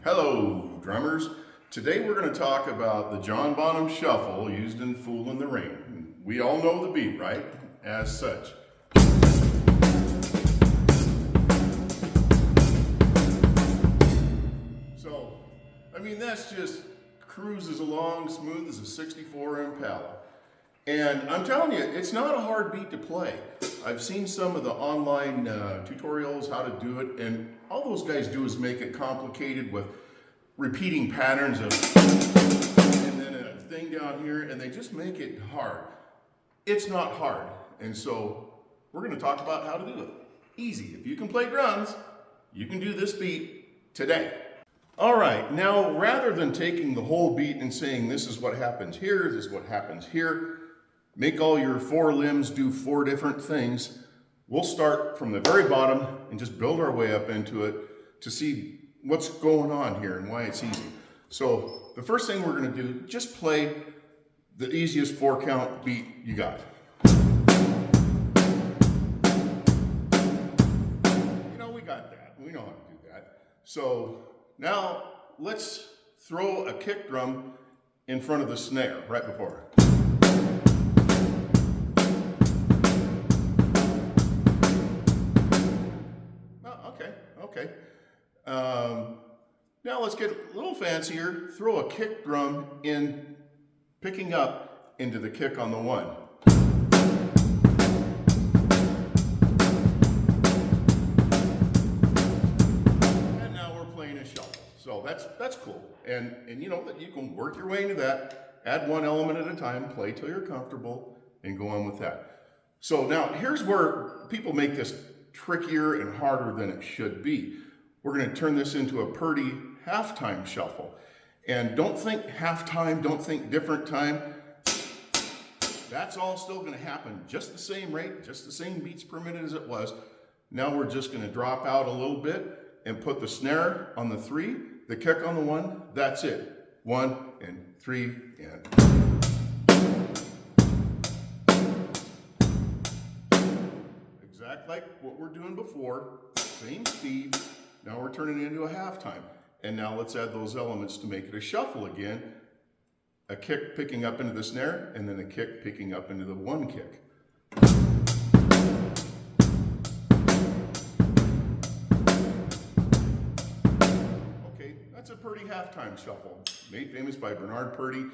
Hello, drummers. Today we're going to talk about the Bonham Shuffle used in Fool in the Rain. We all know the beat, right? As such. So, that's just cruises along smooth as a 64 Impala. And I'm telling you, it's not a hard beat to play. I've seen some of the online tutorials how to do it, and all those guys do is make it complicated with repeating patterns of and then a thing down here, and they just make it hard. It's not hard, and so we're going to talk about how to do it. Easy. If you can play drums, you can do this beat today. All right, now rather than taking the whole beat and saying this is what happens here, this is what happens here, make all your four limbs do four different things, we'll start from the very bottom and just build our way up into it to see what's going on here and why it's easy. So the first thing we're going to do, just play the easiest 4-count beat you got. We got that. We know how to do that. So now let's throw a kick drum in front of the snare right before. Okay. Now let's get a little fancier. Throw a kick drum in, picking up into the kick on the one. And now we're playing a shuffle. So that's cool. And you know that you can work your way into that. Add one element at a time, play till you're comfortable, and go on with that. So now here's where people make this trickier and harder than it should be. We're going to turn this into a Purdy halftime shuffle. And don't think halftime, don't think different time. That's all still going to happen. Just the same rate, just the same beats per minute as it was. Now we're just going to drop out a little bit and put the snare on the 3, the kick on the 1. That's it. 1 and 3 and... Exact like what we're doing before, same speed. Now we're turning it into a halftime. And now let's add those elements to make it a shuffle again. A kick picking up into the snare, and then a kick picking up into the 1 kick. Okay, that's a Purdy halftime shuffle. Made famous by Bernard Purdy,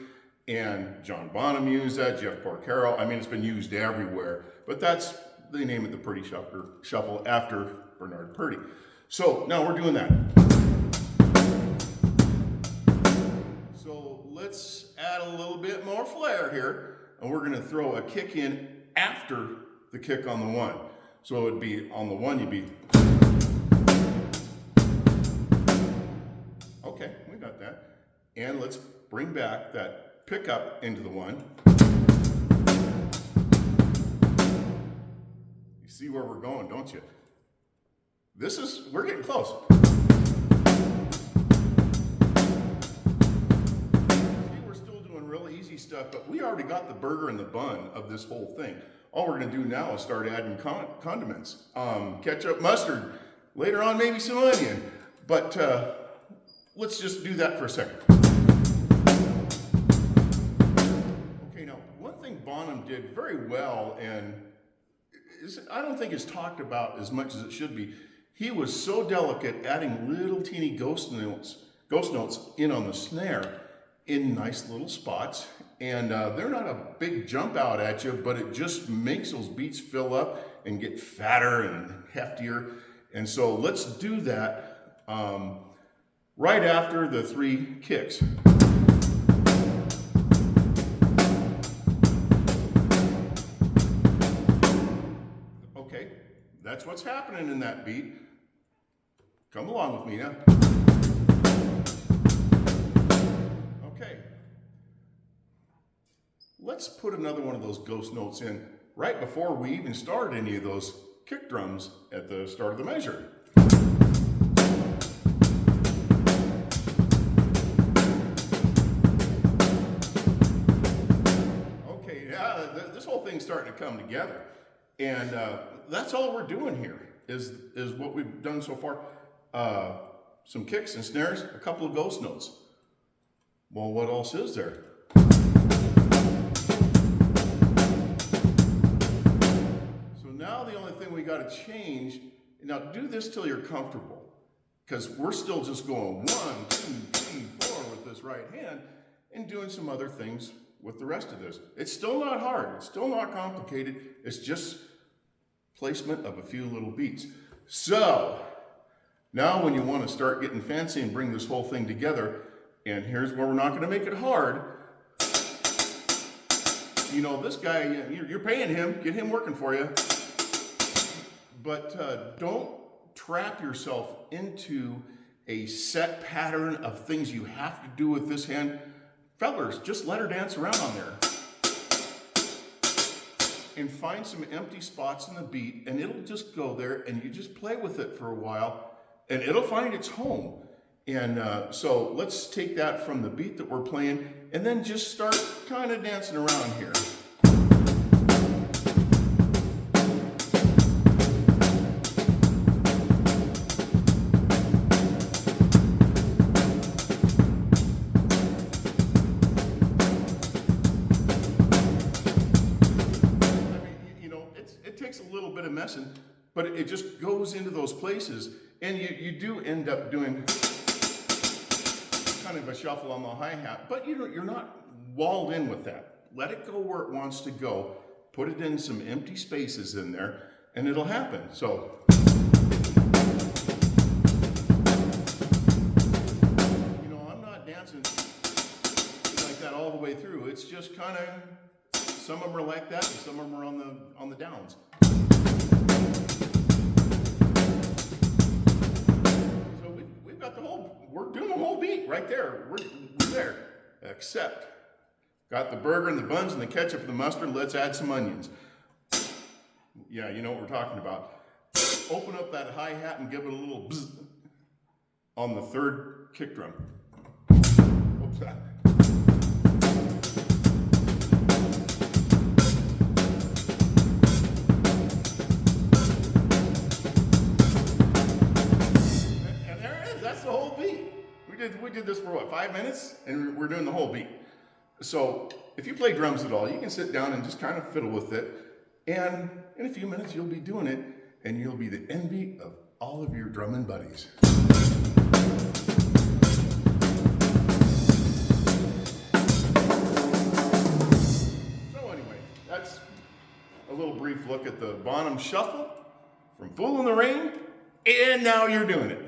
and John Bonham used that, Jeff Porcaro. It's been used everywhere, but that's they name it the Purdy Shuffle after Bernard Purdy. So now we're doing that. So let's add a little bit more flair here, and we're going to throw a kick in after the kick on the 1. So it would be on the 1, you'd be... Okay, we got that. And let's bring back that pickup into the 1. See where we're going, don't you? We're getting close. See, we're still doing really easy stuff, but we already got the burger and the bun of this whole thing. All we're gonna do now is start adding condiments. Ketchup, mustard, later on maybe some onion. But let's just do that for a second. Okay, now one thing Bonham did very well, and I don't think it's talked about as much as it should be. He was so delicate, adding little teeny ghost notes in on the snare in nice little spots. And they're not a big jump out at you, but it just makes those beats fill up and get fatter and heftier. And so let's do that right after the 3 kicks. That's what's happening in that beat. Come along with me now. Okay. Let's put another one of those ghost notes in right before we even start any of those kick drums at the start of the measure. Okay, yeah, this whole thing's starting to come together. And that's all we're doing here is what we've done so far. some kicks and snares, a couple of ghost notes. Well, what else is there? So now the only thing we got to change, now do this till you're comfortable, because we're still just going 1, 2, 3, 4 with this right hand and doing some other things with the rest of this. It's still not hard, it's still not complicated, it's just placement of a few little beats. So now when you want to start getting fancy and bring this whole thing together, and here's where we're not going to make it hard. You know, this guy, you're paying him, get him working for you. But don't trap yourself into a set pattern of things you have to do with this hand. Fellers, just let her dance around on there. And find some empty spots in the beat, and it'll just go there, and you just play with it for a while, and it'll find its home. And so let's take that from the beat that we're playing, and then just start kind of dancing around here. It takes a little bit of messing, but it just goes into those places, and you do end up doing kind of a shuffle on the hi-hat, but you're not walled in with that. Let it go where it wants to go. Put it in some empty spaces in there, and it'll happen. So I'm not dancing like that all the way through. It's just kind of, some of them are like that, and some of them are on the downs. So we've got we're doing the whole beat right there. We're there. Except, got the burger and the buns and the ketchup and the mustard. Let's add some onions. Yeah, you know what we're talking about. Open up that hi-hat and give it a little bzz on the third kick drum. Oops. We did this for what, 5 minutes? And we're doing the whole beat. So if you play drums at all, you can sit down and just kind of fiddle with it. And in a few minutes, you'll be doing it. And you'll be the envy of all of your drumming buddies. So anyway, that's a little brief look at the Bonham Shuffle from Fool in the Rain. And now you're doing it.